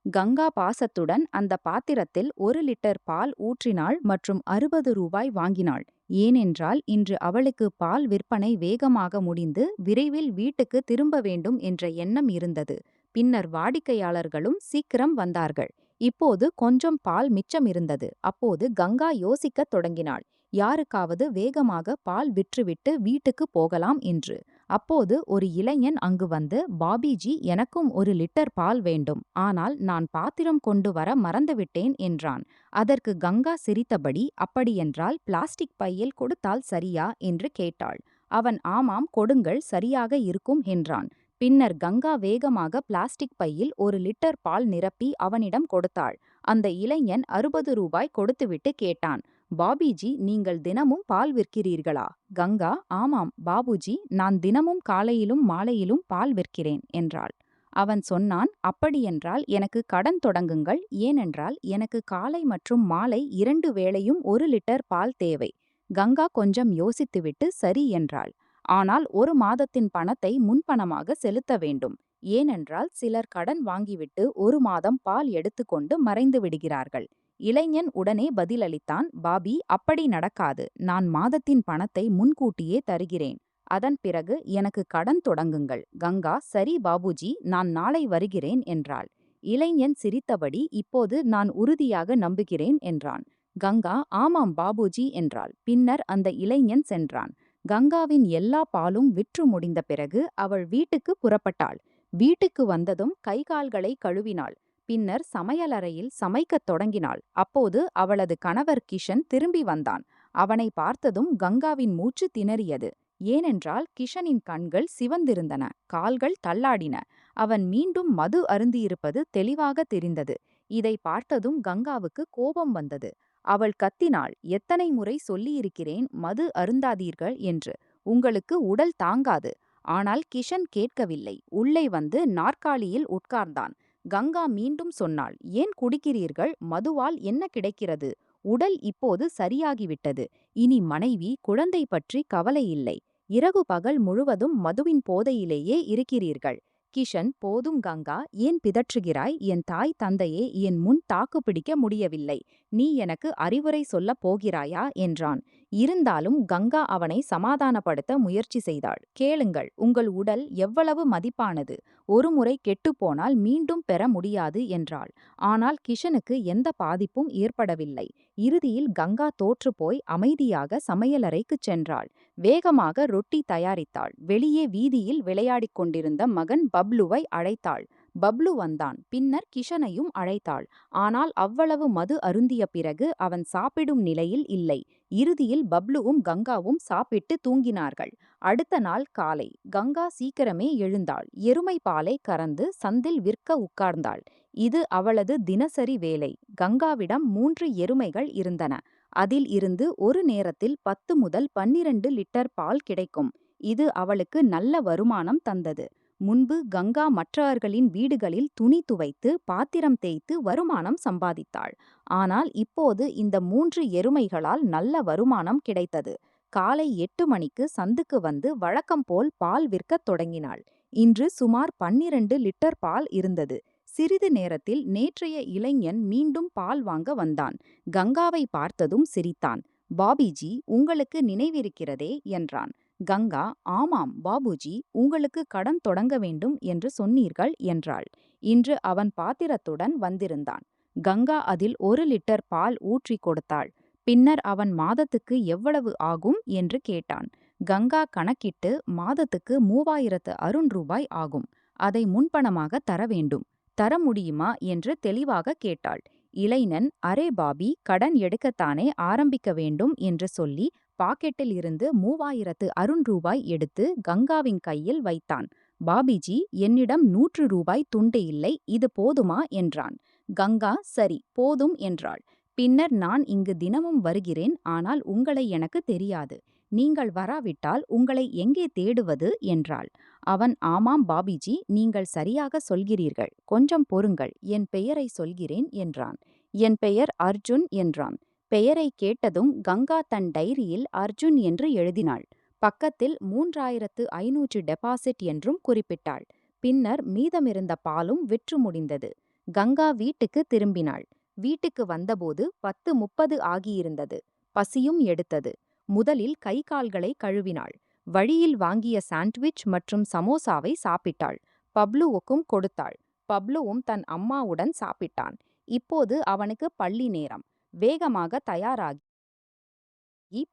கங்கா பாசத்துடன் அந்த பாத்திரத்தில் 1 லிட்டர் பால் ஊற்றினாள் மற்றும் 60 ரூபாய் வாங்கினாள். ஏனென்றால் இன்று அவளுக்கு பால் விற்பனை வேகமாக முடிந்து விரைவில் வீட்டுக்கு திரும்ப வேண்டும் என்ற எண்ணம் இருந்தது. பின்னர் வாடிக்கையாளர்களும் சீக்கிரம் வந்தார்கள். இப்போது கொஞ்சம் பால் மிச்சமிருந்தது. அப்போது கங்கா யோசிக்கத் தொடங்கினாள். யாருக்காவது வேகமாக பால் விற்றுவிட்டு வீட்டுக்கு போகலாம் என்று. அப்போது ஒரு இளைஞன் அங்கு வந்து, பாபிஜி, எனக்கும் 1 லிட்டர் பால் வேண்டும். ஆனால் நான் பாத்திரம் கொண்டு வர மறந்துவிட்டேன் என்றான். அதற்கு கங்கா சிரித்தபடி, அப்படியென்றால் பிளாஸ்டிக் பையில் கொடுத்தால் சரியா என்று கேட்டாள். அவன் ஆமாம், கொடுங்கள், சரியாக இருக்கும் என்றான். பின்னர் கங்கா வேகமாக பிளாஸ்டிக் பையில் 1 லிட்டர் பால் நிரப்பி அவனிடம் கொடுத்தாள். அந்த இளைஞன் 60 ரூபாய் கொடுத்துவிட்டு கேட்டான், பாபிஜி, நீங்கள் தினமும் பால் விற்கிறீர்களா? கங்கா, ஆமாம் பாபுஜி, நான் தினமும் காலையிலும் மாலையிலும் பால் விற்கிறேன் என்றாள். அவன் சொன்னான், அப்படியென்றால் எனக்கு கடன் தொடங்குங்கள். ஏனென்றால் எனக்கு காலை மற்றும் மாலை 2 வேளையும் 1 லிட்டர் பால் தேவை. கங்கா கொஞ்சம் யோசித்துவிட்டு சரி என்றாள். ஆனால் 1 மாதத்தின் பணத்தை முன்பணமாக செலுத்த வேண்டும். ஏனென்றால் சிலர் கடன் வாங்கிவிட்டு 1 மாதம் பால் எடுத்துக்கொண்டு மறைந்து விடுகிறார்கள். இளைஞன் உடனே பதிலளித்தான், பாபி, அப்படி நடக்காது. நான் மாதத்தின் பணத்தை முன்கூட்டியே தருகிறேன். அதன் பிறகு எனக்கு கடன் தொடங்குங்கள். கங்கா, சரி பாபுஜி, நான் நாளை வருகிறேன் என்றாள். இளைஞன் சிரித்தபடி, இப்போது நான் உறுதியாக நம்புகிறேன் என்றான். கங்கா, ஆமாம் பாபுஜி என்றாள். பின்னர் அந்த இளைஞன் சென்றான். கங்காவின் எல்லா பாலும் விற்று முடிந்த பிறகு அவள் வீட்டுக்கு புறப்பட்டாள். வீட்டுக்கு வந்ததும் கைகால்களை கழுவினாள். பின்னர் சமையலறையில் சமைக்கத் தொடங்கினாள். அப்போது அவளது கணவர் கிஷன் திரும்பி வந்தான். அவனை பார்த்ததும் கங்காவின் மூச்சு திணறியது. ஏனென்றால் கிஷனின் கண்கள் சிவந்திருந்தன, கால்கள் தள்ளாடின. அவன் மீண்டும் மது அருந்தியிருப்பது தெளிவாக தெரிந்தது. இதை பார்த்ததும் கங்காவுக்கு கோபம் வந்தது. அவள் கத்தினாள், எத்தனை முறை சொல்லியிருக்கிறேன் மது அருந்தாதீர்கள் என்று. உங்களுக்கு உடல் தாங்காது. ஆனால் கிஷன் கேட்கவில்லை. உள்ளே வந்து நாற்காலியில் உட்கார்ந்தான். கங்கா மீண்டும் சொன்னாள், ஏன் குடிக்கிறீர்கள்? மதுவால் என்ன கிடைக்கிறது? உடல் இப்போது சரியாகிவிட்டது. இனி மனைவி, குழந்தை பற்றி கவலை இல்லை. இரவு பகல் முழுவதும் மதுவின் போதையிலேயே இருக்கிறீர்கள். கிஷன், போதும் கங்கா, ஏன் பிதற்றுகிறாய்? என் தாய் தந்தையே என் முன் தாக்குப்பிடிக்க முடியவில்லை. நீ எனக்கு அறிவுரை சொல்லப் போகிறாயா என்றான். இருந்தாலும் கங்கா அவனை சமாதானப்படுத்த முயற்சி செய்தாள். கேளுங்கள், உங்கள் உடல் எவ்வளவு மதிப்பானது. ஒருமுறை கெட்டுப்போனால் மீண்டும் பெற முடியாது என்றாள். ஆனால் கிஷனுக்கு எந்த பாதிப்பும் ஏற்படவில்லை. இறுதியில் கங்கா தோற்றுப்போய் அமைதியாக சமையலறைக்குச் சென்றாள். வேகமாக ரொட்டி தயாரித்தாள். வெளியே வீதியில் விளையாடிக் கொண்டிருந்த மகன் பப்ளுவை அழைத்தாள். பப்ளு வந்தான். பின்னர் கிஷனையும் அழைத்தாள். ஆனால் அவ்வளவு மது அருந்திய பிறகு அவன் சாப்பிடும் நிலையில் இல்லை. இறுதியில் பப்ளுவும் கங்காவும் சாப்பிட்டு தூங்கினார்கள். அடுத்த நாள் காலை கங்கா சீக்கிரமே எழுந்தாள். எருமை பாலை கறந்து சந்தில் விற்க உட்கார்ந்தாள். இது அவளது தினசரி வேலை. கங்காவிடம் 3 எருமைகள் இருந்தன. அதில் இருந்து ஒரு நேரத்தில் 10 முதல் 12 லிட்டர் பால் கிடைக்கும். இது அவளுக்கு நல்ல வருமானம் தந்தது. முன்பு கங்கா மற்றவர்களின் வீடுகளில் துணி துவைத்து பாத்திரம் தேய்த்து வருமானம் சம்பாதித்தாள். ஆனால் இப்போது இந்த 3 எருமைகளால் நல்ல வருமானம் கிடைத்தது. காலை 8 மணிக்கு சந்துக்கு வந்து வழக்கம் போல் பால் விற்கத் தொடங்கினாள். இன்று சுமார் 12 லிட்டர் பால் இருந்தது. சிறிது நேரத்தில் நேற்றைய இளைஞன் மீண்டும் பால் வாங்க வந்தான். கங்காவை பார்த்ததும் சிரித்தான். பாபிஜி, உங்களுக்கு நினைவிருக்கிறதே என்றான். கங்கா, ஆமாம் பாபுஜி, உங்களுக்கு கடன் தொடங்க வேண்டும் என்று சொன்னீர்கள் என்றாள். இன்று அவன் பாத்திரத்துடன் வந்திருந்தான். கங்கா அதில் 1 லிட்டர் பால் ஊற்றி கொடுத்தாள். பின்னர் அவன் மாதத்துக்கு எவ்வளவு ஆகும் என்று கேட்டான். கங்கா கணக்கிட்டு, மாதத்துக்கு 3600 ரூபாய் ஆகும். அதை முன்பணமாக தர வேண்டும். தர முடியுமா என்று தெளிவாக கேட்டாள். இளைஞன், அரே பாபி, கடன் எடுக்கத்தானே ஆரம்பிக்க வேண்டும் என்று சொல்லி பாக்கெட்டில் இருந்து 3600 ரூபாய் எடுத்து கங்காவின் கையில் வைத்தான். பாபிஜி, என்னிடம் 100 ரூபாய் துண்டு இல்லை, இது போதுமா என்றான். கங்கா, சரி, போதும் என்றாள். பின்னர், நான் இங்கு தினமும் வருகிறேன், ஆனால் உங்களை எனக்கு தெரியாது. நீங்கள் வராவிட்டால் உங்களை எங்கே தேடுவது என்றாள். அவன், ஆமாம் பாபிஜி, நீங்கள் சரியாக சொல்கிறீர்கள். கொஞ்சம் பொறுங்கள், என் பெயரை சொல்கிறேன் என்றான். என் பெயர் அர்ஜுன் என்றான். பெயரை கேட்டதும் கங்கா தன் டைரியில் அர்ஜுன் என்று எழுதினாள். பக்கத்தில் 3500 டெபாசிட் என்றும் குறிப்பிட்டாள். பின்னர் மீதமிருந்த பாலும் விற்று முடிந்தது. கங்கா வீட்டுக்கு திரும்பினாள். வீட்டுக்கு வந்தபோது 10:30 ஆகியிருந்தது. பசியும் எடுத்தது. முதலில் கை கால்களை கழுவினாள். வழியில் வாங்கிய சாண்ட்விச் மற்றும் சமோசாவை சாப்பிட்டாள். பப்ளுவுக்கும் கொடுத்தாள். பப்ளுவும் தன் அம்மாவுடன் சாப்பிட்டான். இப்போது அவனுக்கு பள்ளி நேரம். வேகமாக தயாராகி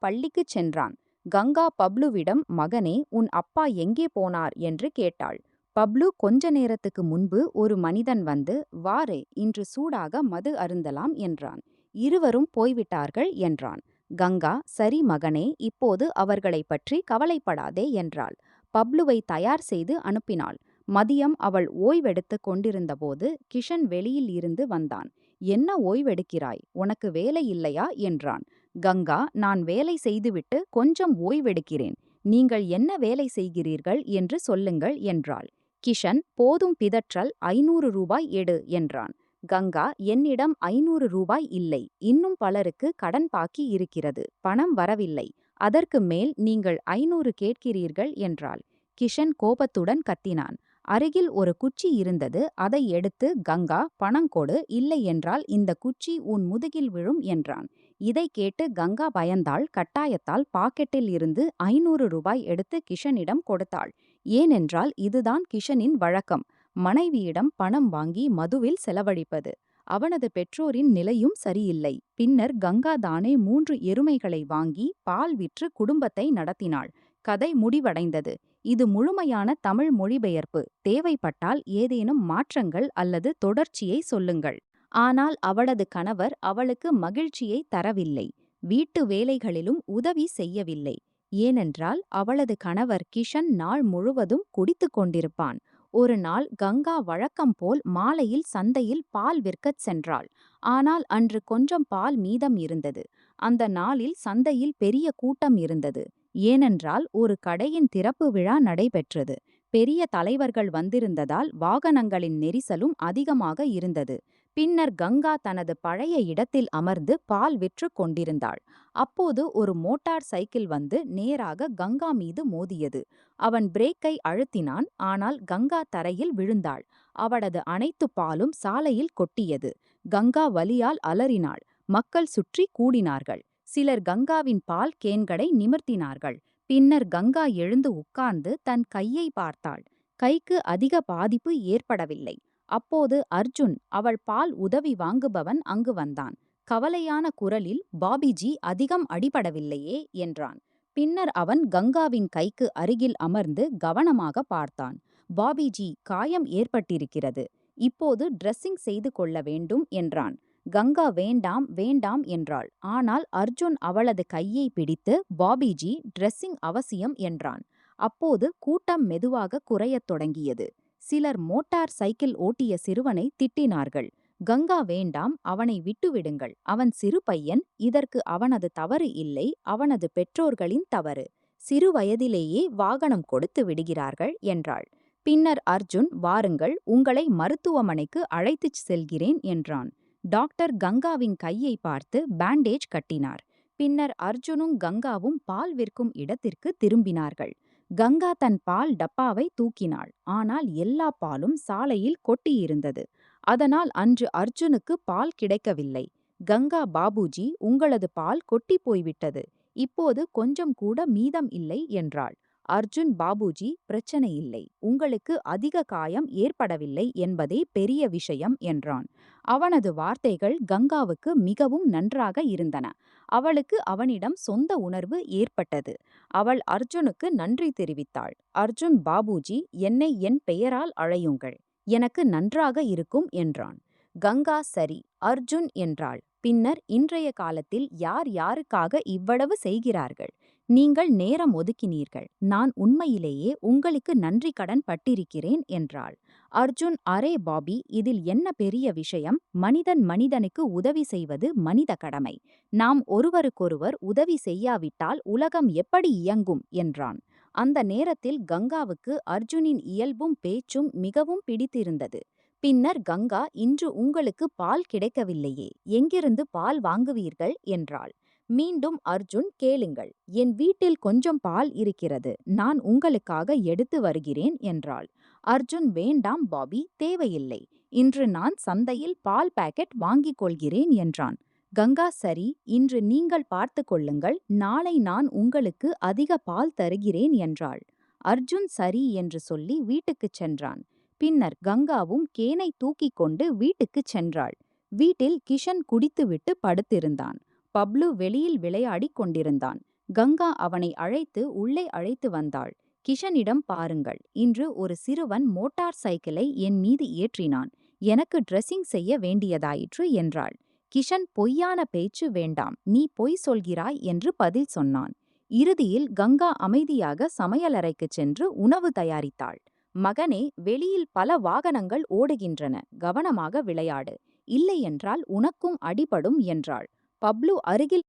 பள்ளிக்குச் சென்றான். கங்கா பப்ளுவிடம், மகனே, உன் அப்பா எங்கே போனார் என்று கேட்டாள். பப்ளு, கொஞ்ச நேரத்துக்கு முன்பு ஒரு மனிதன் வந்து, வாரே, இன்று சூடாக மது அருந்தலாம் என்றான். இருவரும் போய்விட்டார்கள் என்றான். கங்கா, சரி மகனே, இப்போது அவர்களைப் பற்றி கவலைப்படாதே என்றாள். பப்ளுவை தயார் செய்து அனுப்பினாள். மதியம் அவள் ஓய்வெடுத்துக் கொண்டிருந்தபோது கிஷன் வெளியில் இருந்து வந்தான். என்ன ஓய்வெடுக்கிறாய்? உனக்கு வேலை இல்லையா என்றான். கங்கா, நான் வேலை செய்துவிட்டு கொஞ்சம் ஓய்வெடுக்கிறேன். நீங்கள் என்ன வேலை செய்கிறீர்கள் என்று சொல்லுங்கள் என்றாள். கிஷன், போதும் பிதற்றல், 500 ரூபாய் எடு என்றான். கங்கா, என்னிடம் 500 ரூபாய் இல்லை. இன்னும் பலருக்கு கடன் பாக்கி இருக்கிறது. பணம் வரவில்லை. அதற்கு மேல் நீங்கள் 500 கேட்கிறீர்கள் என்றாள். கிஷன் கோபத்துடன் கத்தினான். அருகில் ஒரு குச்சி இருந்தது. அதை எடுத்து, கங்கா, பணம் கொடு, இல்லை என்றால் இந்த குச்சி உன் முதுகில் விழும் என்றான். இதை கேட்டு கங்கா பயந்தாள். கட்டாயத்தால் பாக்கெட்டில் இருந்து 500 ரூபாய் எடுத்து கிஷனிடம் கொடுத்தாள். ஏனென்றால் இதுதான் கிஷனின் வழக்கம். மனைவியிடம் பணம் வாங்கி மதுவில் செலவழிப்பது. அவனது பெற்றோரின் நிலையும் சரியில்லை. பின்னர் கங்கா தானே 3 எருமைகளை வாங்கி பால் விற்று குடும்பத்தை நடத்தினாள். கதை முடிவடைந்தது. இது முழுமையான தமிழ் மொழிபெயர்ப்பு. தேவைப்பட்டால் ஏதேனும் மாற்றங்கள் அல்லது தொடர்ச்சியை சொல்லுங்கள். ஆனால் அவளது கணவர் அவளுக்கு மகிழ்ச்சியை தரவில்லை. வீட்டு வேலைகளிலும் உதவி செய்யவில்லை. ஏனென்றால் அவளது கணவர் கிஷன் நாள் முழுவதும் குடித்துக் கொண்டிருப்பான். ஒரு நாள் கங்கா வழக்கம் போல் மாலையில் சந்தையில் பால் விற்கச் சென்றாள். ஆனால் அன்று கொஞ்சம் பால் மீதம் இருந்தது. அந்த நாளில் சந்தையில் பெரிய கூட்டம் இருந்தது. ஏனென்றால் ஒரு கடையின் திறப்பு விழா நடைபெற்றது. பெரிய தலைவர்கள் வந்திருந்ததால் வாகனங்களின் நெரிசலும் அதிகமாக இருந்தது. பின்னர் கங்கா தனது பழைய இடத்தில் அமர்ந்து பால் விற்று கொண்டிருந்தாள். அப்போது ஒரு மோட்டார் சைக்கிள் வந்து நேராக கங்கா மீது மோதியது. அவன் பிரேக்கை அழுத்தினான். ஆனால் கங்கா தரையில் விழுந்தாள். அவளது அனைத்து பாலும் சாலையில் கொட்டியது. கங்கா வலியால் அலறினாள். மக்கள் சுற்றி கூடினார்கள். சிலர் கங்காவின் பால் கேன்களை நிமிர்த்தினார்கள். பின்னர் கங்கா எழுந்து உட்கார்ந்து தன் கையை பார்த்தாள். கைக்கு அதிக பாதிப்பு ஏற்படவில்லை. அப்போது அர்ஜுன், அவள் பால் உதவி வாங்குபவன், அங்கு வந்தான். கவலையான குரலில், பாபிஜி, அதிகம் அடிபடவில்லையே என்றான். பின்னர் அவன் கங்காவின் கைக்கு அருகில் அமர்ந்து கவனமாக பார்த்தான். பாபிஜி, காயம் ஏற்பட்டிருக்கிறது. இப்போது ட்ரெஸ்ஸிங் செய்து கொள்ள வேண்டும் என்றான். கங்கா வேண்டாம் வேண்டாம் என்றாள். ஆனால் அர்ஜுன் அவளது கையை பிடித்து, பாபிஜி, ட்ரெஸ்ஸிங் அவசியம் என்றான். அப்போது கூட்டம் மெதுவாக குறையத் தொடங்கியது. சிலர் மோட்டார் சைக்கிள் ஓட்டிய சிறுவனை திட்டினார்கள். கங்கா வேண்டாம், அவனை விட்டுவிடுங்கள். அவன் சிறு பையன். இதற்கு அவனது தவறு இல்லை, அவனது பெற்றோர்களின் தவறு. சிறு வயதிலேயே வாகனம் கொடுத்து விடுகிறார்கள் என்றாள். பின்னர் அர்ஜுன், வாருங்கள், உங்களை மருத்துவமனைக்கு அழைத்துச் செல்கிறேன் என்றான். டாக்டர் கங்காவின் கையை பார்த்து பேண்டேஜ் கட்டினார். பின்னர் அர்ஜுனும் கங்காவும் பால் விற்கும் இடத்திற்கு திரும்பினார்கள். கங்கா தன் பால் டப்பாவை தூக்கினாள். ஆனால் எல்லா பாலும் சாலையில் கொட்டியிருந்தது. அதனால் அன்று அர்ஜுனுக்கு பால் கிடைக்கவில்லை. கங்கா, பாபுஜி, உங்களது பால் கொட்டி போய்விட்டது. இப்போது கொஞ்சம் கூட மீதம் இல்லை என்றாள். அர்ஜுன், பாபுஜி, பிரச்சனை இல்லை. உங்களுக்கு அதிக காயம் ஏற்படவில்லை என்பதே பெரிய விஷயம் என்றான். அவனது வார்த்தைகள் கங்காவுக்கு மிகவும் நன்றாக இருந்தன. அவளுக்கு அவனிடம் சொந்த உணர்வு ஏற்பட்டது. அவள் அர்ஜுனுக்கு நன்றி தெரிவித்தாள். அர்ஜுன், பாபுஜி, என்னை என் பெயரால் அழையுங்கள். எனக்கு நன்றாக இருக்கும் என்றான். கங்கா, சரி, அர்ஜுன் என்றாள். பின்னர், இன்றைய காலத்தில் யார் யாருக்காக இவ்வளவு செய்கிறார்கள்? நீங்கள் நேரம் ஒதுக்கினீர்கள். நான் உண்மையிலேயே உங்களுக்கு நன்றி கடன் பட்டிருக்கிறேன் என்றாள். அர்ஜுன், அரே பாபி, இதில் என்ன பெரிய விஷயம்? மனிதன் மனிதனுக்கு உதவி செய்வது மனித கடமை. நாம் ஒருவருக்கொருவர் உதவி செய்யாவிட்டால் உலகம் எப்படி இயங்கும் என்றான். அந்த நேரத்தில் கங்காவுக்கு அர்ஜுனின் இயல்பும் பேச்சும் மிகவும் பிடித்திருந்தது. பின்னர் கங்கா, இன்று உங்களுக்கு பால் கிடைக்கவில்லையே, எங்கிருந்து பால் வாங்குவீர்கள் என்றாள். மீண்டும் அர்ஜுன், கேளுங்கள், என் வீட்டில் கொஞ்சம் பால் இருக்கிறது. நான் உங்களுக்காக எடுத்து வருகிறேன் என்றாள். அர்ஜுன், வேண்டாம் பாபி, தேவையில்லை. இன்று நான் சந்தையில் பால் பாக்கெட் வாங்கிக் கொள்கிறேன் என்றான். கங்கா சரி, இன்று நீங்கள் பார்த்து கொள்ளுங்கள், நாளை நான் உங்களுக்கு அதிக பால் தருகிறேன் என்றாள். அர்ஜுன் சரி என்று சொல்லி வீட்டுக்குச் சென்றான். பின்னர் கங்காவும் கேனை தூக்கிக் கொண்டு வீட்டுக்குச் சென்றாள். வீட்டில் கிஷன் குடித்துவிட்டு படுத்திருந்தான். பப்ளு வெளியில் விளையாடிக் கொண்டிருந்தான். கங்கா அவனை அழைத்து உள்ளே அழைத்து வந்தாள். கிஷனிடம் பாருங்கள், இன்று ஒரு சிறுவன் மோட்டார் சைக்கிளை என் மீது ஏற்றினான். எனக்கு டிரெஸ்ஸிங் செய்ய வேண்டியதாயிற்று என்றாள். கிஷன் பொய்யான பேச்சு வேண்டாம், நீ பொய் சொல்கிறாய் என்று பதில் சொன்னான். இறுதியில் கங்கா அமைதியாக சமையலறைக்குச் சென்று உணவு தயாரித்தாள். மகனே, வெளியில் பல வாகனங்கள் ஓடுகின்றன, கவனமாக விளையாடு, இல்லையென்றால் உனக்கும் அடிபடும் என்றாள். பப்ளு அருகில்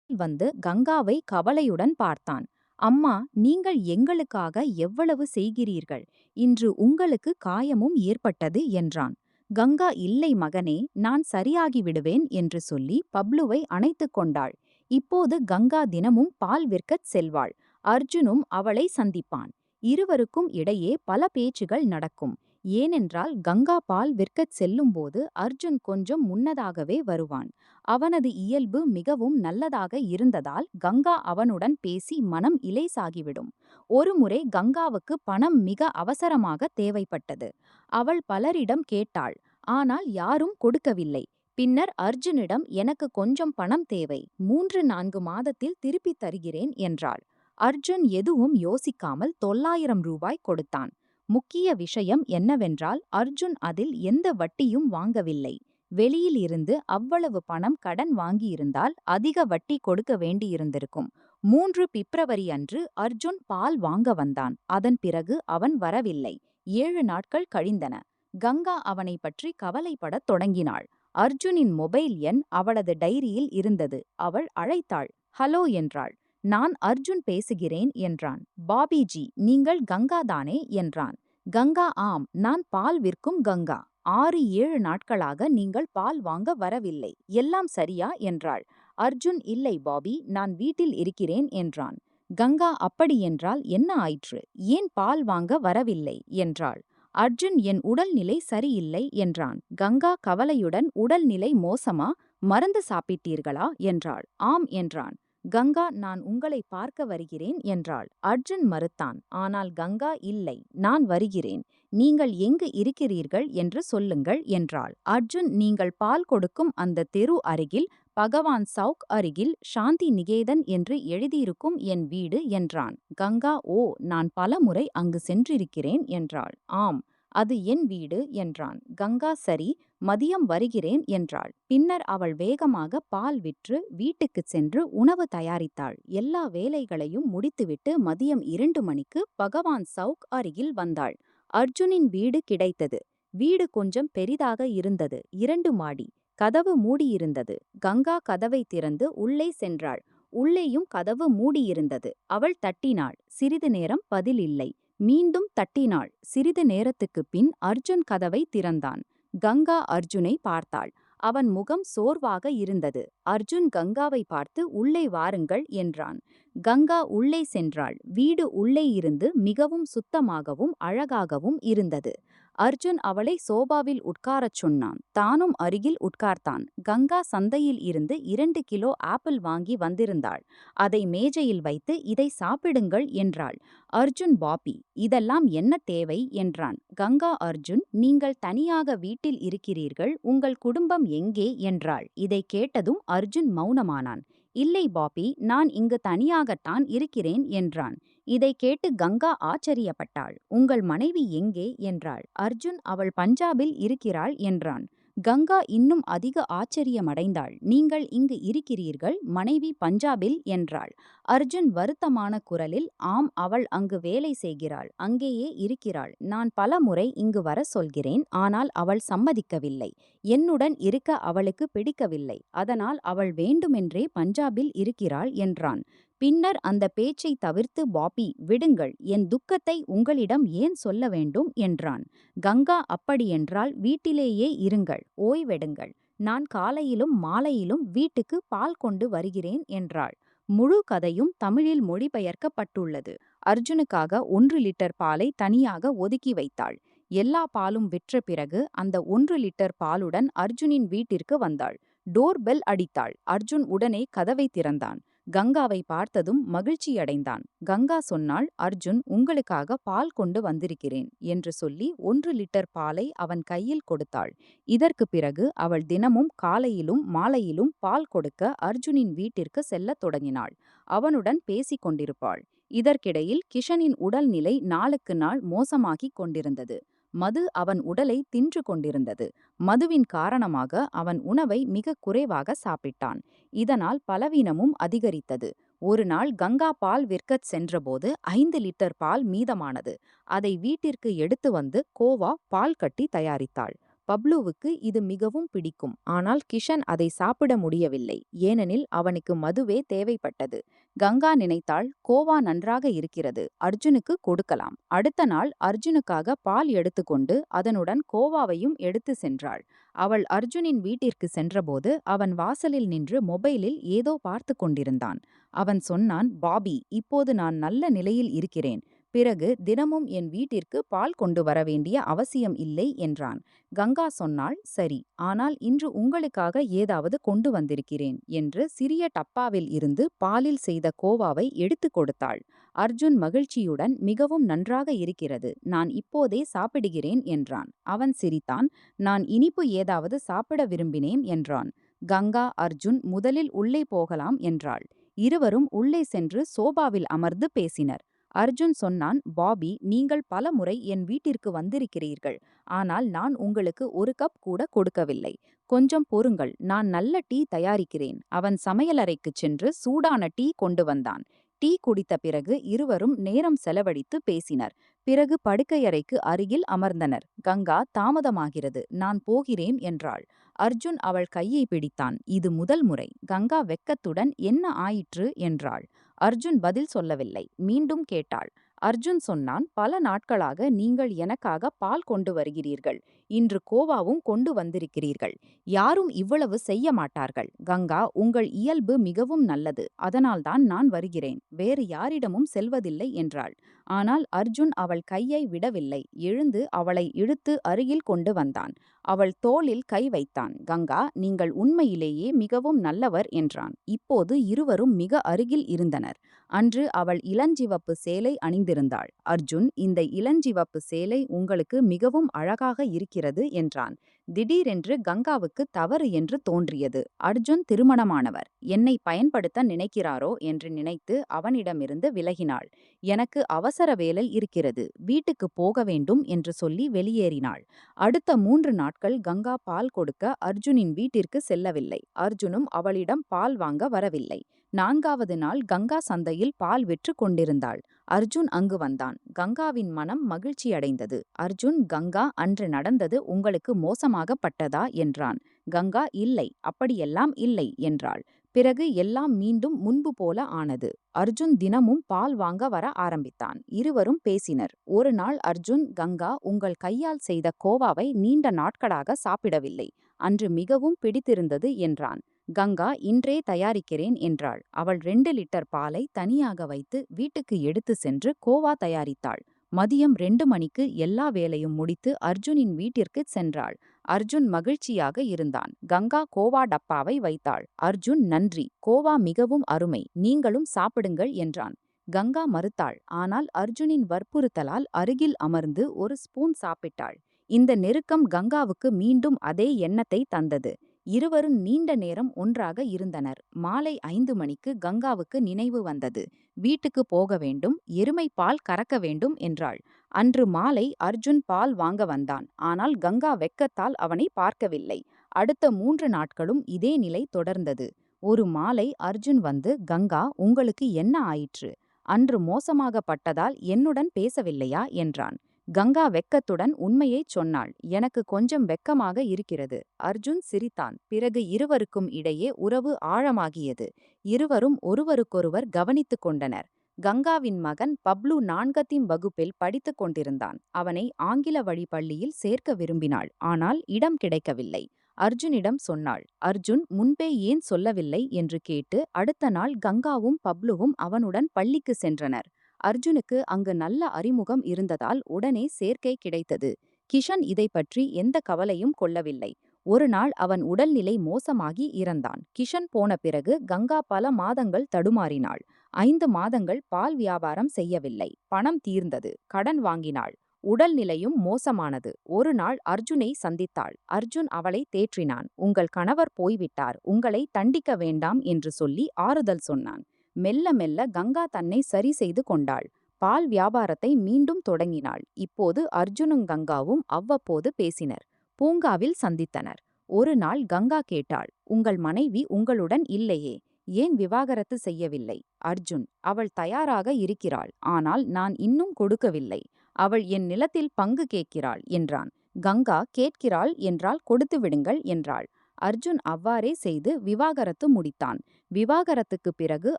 வந்து கங்காவை கவலையுடன் பார்த்தான். அம்மா, நீங்கள் எங்களுக்காக எவ்வளவு செய்கிறீர்கள், இன்று உங்களுக்கு காயமும் ஏற்பட்டது என்றான். கங்கா இல்லை மகனே, நான் சரியாகி விடுவேன் என்று சொல்லி பப்ளுவை அணைத்துக் கொண்டாள். இப்போது கங்கா தினமும் பால் விற்கச் செல்வாள். அர்ஜுனும் அவளை சந்திப்பான். இருவருக்கும் இடையே பல பேச்சுகள் நடக்கும். ஏனென்றால் கங்கா பால் விற்கச் செல்லும்போது அர்ஜுன் கொஞ்சம் முன்னதாகவே வருவான். அவனது இயல்பு மிகவும் நல்லதாக இருந்ததால் கங்கா அவனுடன் பேசி மனம் இலேசாகிவிடும். ஒருமுறை கங்காவுக்கு பணம் மிக அவசரமாக தேவைப்பட்டது. அவள் பலரிடம் கேட்டாள், ஆனால் யாரும் கொடுக்கவில்லை. பின்னர் அர்ஜுனிடம் எனக்கு கொஞ்சம் பணம் தேவை, 3-4 மாதத்தில் திருப்பித் தருகிறேன் என்றாள். அர்ஜுன் எதுவும் யோசிக்காமல் 900 ரூபாய் கொடுத்தான். முக்கிய விஷயம் என்னவென்றால் அர்ஜுன் அதில் எந்த வட்டியும் வாங்கவில்லை. வெளியில் இருந்து அவ்வளவு பணம் கடன் வாங்கியிருந்தால் அதிக வட்டி கொடுக்க வேண்டியிருந்திருக்கும். 3 பிப்ரவரி அன்று அர்ஜுன் பால் வாங்க வந்தான். அதன் பிறகு அவன் வரவில்லை. 7 நாட்கள் கழிந்தன. கங்கா அவனை பற்றி கவலைப்படத் தொடங்கினாள். அர்ஜுனின் மொபைல் எண் அவளது டைரியில் இருந்தது. அவள் அழைத்தாள். ஹலோ என்றாள். நான் அர்ஜுன் பேசுகிறேன் என்றான். பாபிஜி, நீங்கள் கங்கா தானே என்றான். கங்கா ஆம், நான் பால் விற்கும் கங்கா. 6-7 நாட்களாக நீங்கள் பால் வாங்க வரவில்லை, எல்லாம் சரியா என்றாள். அர்ஜுன் இல்லை பாபி, நான் வீட்டில் இருக்கிறேன் என்றான். கங்கா அப்படியென்றால் என்ன ஆயிற்று, ஏன் பால் வாங்க வரவில்லை என்றாள். அர்ஜுன் என் உடல்நிலை சரியில்லை என்றான். கங்கா கவலையுடன் உடல்நிலை மோசமா, மருந்து சாப்பிட்டீர்களா என்றாள். ஆம் என்றான். கங்கா நான் உங்களை பார்க்க வருகிறேன் என்றாள். அர்ஜுன் மறுத்தான். ஆனால் கங்கா இல்லை, நான் வருகிறேன், நீங்கள் எங்கு இருக்கிறீர்கள் என்று சொல்லுங்கள் என்றாள். அர்ஜுன் நீங்கள் பால் கொடுக்கும் அந்த தெரு அருகில் பகவான் சவுக் அருகில் சாந்தி நிகேதன் என்று எழுதியிருக்கும் என் வீடு என்றான். கங்கா ஓ, நான் பலமுறை அங்கு சென்றிருக்கிறேன் என்றாள். ஆம், அது என் வீடு என்றான். கங்கா சரி, மதியம் வருகிறேன் என்றாள். பின்னர் அவள் வேகமாக பால் விற்று வீட்டுக்குச் சென்று உணவு தயாரித்தாள். எல்லா வேலைகளையும் முடித்துவிட்டு மதியம் 2 மணிக்கு பகவான் சவுக் அருகில் வந்தாள். அர்ஜுனின் வீடு கிடைத்தது. வீடு கொஞ்சம் பெரிதாக இருந்தது. 2 மாடி. கதவு மூடியிருந்தது. கங்கா கதவை திறந்து உள்ளே சென்றாள். உள்ளேயும் கதவு மூடியிருந்தது. அவள் தட்டினாள். சிறிது நேரம் பதில் இல்லை. மீண்டும் தட்டினாள். சிறிது நேரத்துக்குப் பின் அர்ஜுன் கதவை திறந்தான். கங்கா அர்ஜுனை பார்த்தாள். அவன் முகம் சோர்வாக இருந்தது. அர்ஜுன் கங்காவை பார்த்து உள்ளே வாருங்கள் என்றான். கங்கா உள்ளே சென்றாள். வீடு உள்ளே இருந்து மிகவும் சுத்தமாகவும் அழகாகவும் இருந்தது. அர்ஜுன் அவளை சோபாவில் உட்காரச் சொன்னான். தானும் அருகில் உட்கார்த்தான். கங்கா சந்தையில் இருந்து 2 கிலோ ஆப்பிள் வாங்கி வந்திருந்தாள். அதை மேஜையில் வைத்து இதை சாப்பிடுங்கள் என்றாள். அர்ஜுன் பாபி, இதெல்லாம் என்ன தேவை என்றான். கங்கா அர்ஜுன், நீங்கள் தனியாக வீட்டில் இருக்கிறீர்கள், உங்கள் குடும்பம் எங்கே என்றாள். இதை கேட்டதும் அர்ஜுன் மௌனமானான். இல்லை பாபி, நான் இங்கு தனியாகத்தான் இருக்கிறேன் என்றான். இதை கேட்டு கங்கா ஆச்சரியப்பட்டாள். உங்கள் மனைவி எங்கே என்றாள். அர்ஜுன் அவள் பஞ்சாபில் இருக்கிறாள் என்றான். கங்கா இன்னும் அதிக ஆச்சரியமடைந்தாள். நீங்கள் இங்கு இருக்கிறீர்கள், மனைவி பஞ்சாபில் என்றாள். அர்ஜுன் வருத்தமான குரலில் ஆம், அவள் அங்கு வேலை செய்கிறாள், அங்கேயே இருக்கிறாள். நான் பல முறை இங்கு வர சொல்கிறேன், ஆனால் அவள் சம்மதிக்கவில்லை. என்னுடன் இருக்க அவளுக்கு பிடிக்கவில்லை, அதனால் அவள் வேண்டுமென்றே பஞ்சாபில் இருக்கிறாள் என்றான். பின்னர் அந்த பேச்சை தவிர்த்து பாபி, விடுங்கள், என் துக்கத்தை உங்களிடம் ஏன் சொல்ல வேண்டும் என்றான். கங்கா அப்படியென்றால் வீட்டிலேயே இருங்கள், ஓய்வெடுங்கள், நான் காலையிலும் மாலையிலும் வீட்டுக்கு பால் கொண்டு வருகிறேன் என்றாள். முழு கதையும் தமிழில் மொழிபெயர்க்கப்பட்டுள்ளது. அர்ஜுனுக்காக 1 லிட்டர் பாலை தனியாக ஒதுக்கி வைத்தாள். எல்லா பாலும் விற்ற பிறகு அந்த 1 லிட்டர் பாலுடன் அர்ஜுனின் வீட்டிற்கு வந்தாள். Door bell அடித்தாள். அர்ஜுன் உடனே கதவை திறந்தான். கங்காவை பார்த்ததும் மகிழ்ச்சியடைந்தான். கங்கா சொன்னாள், அர்ஜுன், உங்களுக்காக பால் கொண்டு வந்திருக்கிறேன் என்று சொல்லி 1 லிட்டர் பாலை அவன் கையில் கொடுத்தாள். இதற்கு பிறகு அவள் தினமும் காலையிலும் மாலையிலும் பால் கொடுக்க அர்ஜுனின் வீட்டிற்கு செல்லத் தொடங்கினாள். அவனுடன் பேசிக் கொண்டிருப்பாள். இதற்கிடையில் கிஷனின் உடல்நிலை நாளுக்கு நாள் மோசமாகிக் கொண்டிருந்தது. மது அவன் உடலை தின்று கொண்டிருந்தது. மதுவின் காரணமாக அவன் உணவை மிக குறைவாக சாப்பிட்டான். இதனால் பலவீனமும் அதிகரித்தது. ஒரு நாள் கங்கா பால் விற்கச் சென்றபோது 5 லிட்டர் பால் மீதமானது. அதை வீட்டிற்கு எடுத்து வந்து கோவா பால் கட்டி தயாரித்தாள். பப்ளுவுக்கு இது மிகவும் பிடிக்கும். ஆனால் கிஷன் அதை சாப்பிட முடியவில்லை. ஏனெனில் அவனுக்கு மதுவே தேவைப்பட்டது. கங்கா நினைத்தாள், கோவா நன்றாக இருக்கிறது, அர்ஜுனுக்கு கொடுக்கலாம். அடுத்த நாள் அர்ஜுனுக்காக பால் எடுத்துக்கொண்டு அதனுடன் கோவாவையும் எடுத்து சென்றாள். அவள் அர்ஜுனின் வீட்டிற்கு சென்றபோது அவன் வாசலில் நின்று மொபைலில் ஏதோ பார்த்து கொண்டிருந்தான். அவன் சொன்னான், பாபி, இப்போது நான் நல்ல நிலையில் இருக்கிறேன். பிறகு தினமும் என் வீட்டிற்கு பால் கொண்டு வர வேண்டிய அவசியம் இல்லை என்றான். கங்கா சொன்னாள், சரி, ஆனால் இன்று உங்களுக்காக ஏதாவது கொண்டு வந்திருக்கிறேன் என்று சிறிய டப்பாவில் இருந்து பாலில் செய்த கோவாவை எடுத்து கொடுத்தாள். அர்ஜுன் மகிழ்ச்சியுடன், மிகவும் நன்றாக இருக்கிறது, நான் இப்போதே சாப்பிடுகிறேன் என்றான். அவன் சிரித்தான். நான் இனிப்பு ஏதாவது சாப்பிட விரும்பினேன் என்றான். கங்கா, அர்ஜுன், முதலில் உள்ளே போகலாம் என்றாள். இருவரும் உள்ளே சென்று சோபாவில் அமர்ந்து பேசினர். அர்ஜுன் சொன்னான், பாபி, நீங்கள் பல முறை என் வீட்டிற்கு வந்திருக்கிறீர்கள். ஆனால் நான் உங்களுக்கு ஒரு கப் கூட கொடுக்கவில்லை. கொஞ்சம் பொறுங்கள், நான் நல்ல டீ தயாரிக்கிறேன். அவன் சமையலறைக்குச் சென்று சூடான டீ கொண்டு வந்தான். டீ குடித்த பிறகு இருவரும் நேரம் செலவழித்து பேசினர். பிறகு படுக்கையறைக்கு அருகில் அமர்ந்தனர். கங்கா, தாமதமாகிறது, நான் போகிறேன் என்றாள். அர்ஜுன் அவள் கையை பிடித்தான். இது முதல் முறை. கங்கா வெட்கத்துடன், என்ன ஆயிற்று என்றாள். அர்ஜுன் பதில் சொல்லவில்லை. மீண்டும் கேட்டாள். அர்ஜுன் சொன்னான், பல நாட்களாக நீங்கள் எனக்காக பால் கொண்டு வருகிறீர்கள். இன்று கோவாவும் கொண்டு வந்திருக்கிறீர்கள். யாரும் இவ்வளவு செய்ய மாட்டார்கள். கங்கா, உங்கள் இயல்பு மிகவும் நல்லது. அதனால்தான் நான் வருகிறேன். வேறு யாரிடமும் செல்வதில்லை என்றாள். ஆனால் அர்ஜுன் அவள் கையை விடவில்லை. எழுந்து அவளை இழுத்து அருகில் கொண்டு வந்தான். அவள் தோளில் கை வைத்தான். கங்கா, நீங்கள் உண்மையிலேயே மிகவும் நல்லவர் என்றான். இப்போது இருவரும் மிக அருகில் இருந்தனர். அன்று அவள் இளஞ்சிவப்பு சேலை அணிந்திருந்தாள். அர்ஜுன், இந்த இளஞ்சிவப்பு சேலை உங்களுக்கு மிகவும் அழகாக இருக்கிறது என்றான். திடீரென்று கங்காவுக்கு தவறு என்று தோன்றியது. அர்ஜுன் திருமணமானவர். என்னை பயன்படுத்த நினைக்கிறாரோ என்று நினைத்து அவனிடமிருந்து விலகினாள். எனக்கு அவசர வேலை இருக்கிறது, வீட்டுக்கு போக வேண்டும் என்று சொல்லி வெளியேறினாள். அடுத்த 3 நாட்கள் கங்கா பால் கொடுக்க அர்ஜுனின் வீட்டிற்கு செல்லவில்லை. அர்ஜுனும் அவளிடம் பால் வாங்க வரவில்லை. 4வது நாள் கங்கா சந்தையில் பால் விற்று கொண்டிருந்தாள். அர்ஜுன் அங்கு வந்தான். கங்காவின் மனம் மகிழ்ச்சியடைந்தது. அர்ஜுன், கங்கா, அன்று நடந்தது உங்களுக்கு மோசமாகப்பட்டதா என்றான். கங்கா, இல்லை, அப்படியெல்லாம் இல்லை என்றாள். பிறகு எல்லாம் மீண்டும் முன்பு போல ஆனது. அர்ஜுன் தினமும் பால் வாங்க வர ஆரம்பித்தான். இருவரும் பேசினர். ஒரு நாள் அர்ஜுன், கங்கா, உங்கள் கையால் செய்த கோவாவை நீண்ட நாட்களாக சாப்பிடவில்லை. அன்று மிகவும் பிடித்திருந்தது என்றான். கங்கா, இன்றே தயாரிக்கிறேன் என்றாள். அவள் 2 லிட்டர் பாலை தனியாக வைத்து வீட்டுக்கு எடுத்து சென்று கோவா தயாரித்தாள். மதியம் 2 மணிக்கு எல்லா வேலையும் முடித்து அர்ஜுனின் வீட்டிற்கு சென்றாள். அர்ஜுன் மகிழ்ச்சியாக இருந்தான். கங்கா கோவா டப்பாவை வைத்தாள். அர்ஜுன், நன்றி, கோவா மிகவும் அருமை, நீங்களும் சாப்பிடுங்கள் என்றான். கங்கா மறுத்தாள். ஆனால் அர்ஜுனின் வற்புறுத்தலால் அருகில் அமர்ந்து ஒரு ஸ்பூன் சாப்பிட்டாள். இந்த நெருக்கம் கங்காவுக்கு மீண்டும் அதே எண்ணத்தை தந்தது. இருவரும் நீண்ட நேரம் ஒன்றாக இருந்தனர். மாலை 5 மணிக்கு கங்காவுக்கு நினைவு வந்தது. வீட்டுக்கு போக வேண்டும், எருமை பால் கறக்க வேண்டும் என்றாள். அன்று மாலை அர்ஜுன் பால் வாங்க வந்தான். ஆனால் கங்கா வெட்கத்தால் அவனை பார்க்கவில்லை. அடுத்த 3 நாட்களும் இதே நிலை தொடர்ந்தது. ஒரு மாலை அர்ஜுன் வந்து, கங்கா, உங்களுக்கு என்ன ஆயிற்று? அன்று மோசமாகப்பட்டதால் என்னுடன் பேசவில்லையா என்றான். கங்கா வெட்கத்துடன் உண்மையைச் சொன்னாள். எனக்கு கொஞ்சம் வெட்கமாக இருக்கிறது. அர்ஜுன் சிரித்தான். பிறகு இருவருக்கும் இடையே உறவு ஆழமாகியது. இருவரும் ஒருவருக்கொருவர் கவனித்துக் கொண்டனர். கங்காவின் மகன் பப்ளு 4ம் வகுப்பில் படித்துக் கொண்டிருந்தான். அவனை ஆங்கில வழி பள்ளியில் சேர்க்க விரும்பினாள். ஆனால் இடம் கிடைக்கவில்லை. அர்ஜுனிடம் சொன்னாள். அர்ஜுன் முன்பே ஏன் சொல்லவில்லை என்று கேட்டு அடுத்த நாள் கங்காவும் பப்ளுவும் அவனுடன் பள்ளிக்கு சென்றனர். அர்ஜுனுக்கு அங்கு நல்ல அறிமுகம் இருந்ததால் உடனே சேர்க்கை கிடைத்தது. கிஷன் இதை பற்றி எந்த கவலையும் கொள்ளவில்லை. ஒரு நாள் அவன் உடல்நிலை மோசமாகி இறந்தான். கிஷன் போன பிறகு கங்கா பல மாதங்கள் தடுமாறினாள். 5 மாதங்கள் பால் வியாபாரம் செய்யவில்லை. பணம் தீர்ந்தது. கடன் வாங்கினாள். உடல்நிலையும் மோசமானது. ஒரு நாள் அர்ஜுனை சந்தித்தாள். அர்ஜுன் அவளை தேற்றினான். உங்கள் கணவர் போய்விட்டார், உங்களை தண்டிக்க வேண்டாம் என்று சொல்லி ஆறுதல் சொன்னான். மெல்ல மெல்ல கங்கா தன்னை சரி செய்து கொண்டாள். பால் வியாபாரத்தை மீண்டும் தொடங்கினாள். இப்போது அர்ஜுனும் கங்காவும் அவ்வப்போது பேசினர். பூங்காவில் சந்தித்தனர். ஒரு நாள் கங்கா கேட்டாள், உங்கள் மனைவி உங்களுடன் இல்லையே, ஏன் விவாகரத்து செய்யவில்லை? அர்ஜுன், அவள் தயாராக இருக்கிறாள், ஆனால் நான் இன்னும் கொடுக்கவில்லை. அவள் என் நிலத்தில் பங்கு கேட்கிறாள் என்றான். கங்கா, கேட்கிறாள் என்றால் கொடுத்து விடுங்கள் என்றாள். அர்ஜுன் அவ்வாறே செய்து விவாகரத்து முடித்தான். விவாகரத்துக்கு பிறகு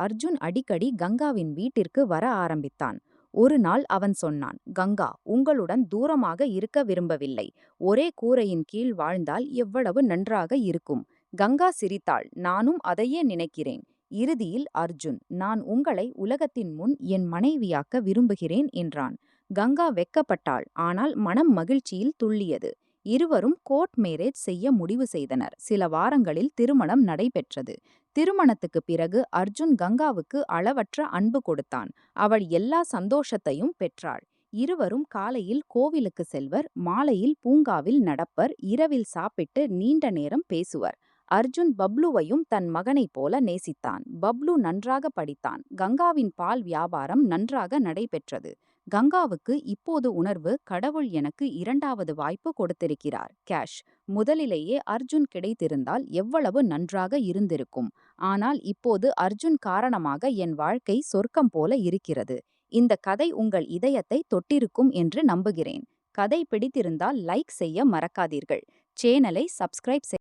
அர்ஜுன் அடிக்கடி கங்காவின் வீட்டிற்கு வர ஆரம்பித்தான். ஒரு நாள் அவன் சொன்னான், கங்கா, உங்களுடன் தூரமாக இருக்க விரும்பவில்லை. ஒரே கூரையின் கீழ் வாழ்ந்தால் எவ்வளவு நன்றாக இருக்கும். கங்கா சிரித்தாள். நானும் அதையே நினைக்கிறேன். இறுதியில் அர்ஜுன், நான் உங்களை உலகத்தின் முன் என் மனைவியாக்க விரும்புகிறேன் என்றான். கங்கா வெட்கப்பட்டாள். ஆனால் மனம் மகிழ்ச்சியில் துள்ளியது. இருவரும் கோர்ட் மேரேஜ் செய்ய முடிவு செய்தனர். சில வாரங்களில் திருமணம் நடைபெற்றது. திருமணத்துக்கு பிறகு அர்ஜுன் கங்காவுக்கு அளவற்ற அன்பு கொடுத்தான். அவள் எல்லா சந்தோஷத்தையும் பெற்றாள். இருவரும் காலையில் கோவிலுக்கு செல்வர், மாலையில் பூங்காவில் நடப்பர், இரவில் சாப்பிட்டு நீண்ட நேரம் பேசுவர். அர்ஜுன் பப்ளுவையும் தன் மகனைப் போல நேசித்தான். பப்ளு நன்றாக படித்தான். கங்காவின் பால் வியாபாரம் நன்றாக நடைபெற்றது. கங்காவுக்கு இப்போது உணர்வு, கடவுள் எனக்கு 2வது வாய்ப்பு கொடுத்திருக்கிறார். கேஷ். முதலிலேயே அர்ஜுன் கிடைத்திருந்தால் எவ்வளவு நன்றாக இருந்திருக்கும். ஆனால் இப்போது அர்ஜுன் காரணமாக என் வாழ்க்கை சொர்க்கம் போல இருக்கிறது. இந்த கதை உங்கள் இதயத்தை தொட்டிருக்கும் என்று நம்புகிறேன். கதை பிடித்திருந்தால் லைக் செய்ய மறக்காதீர்கள். சேனலை சப்ஸ்கிரைப்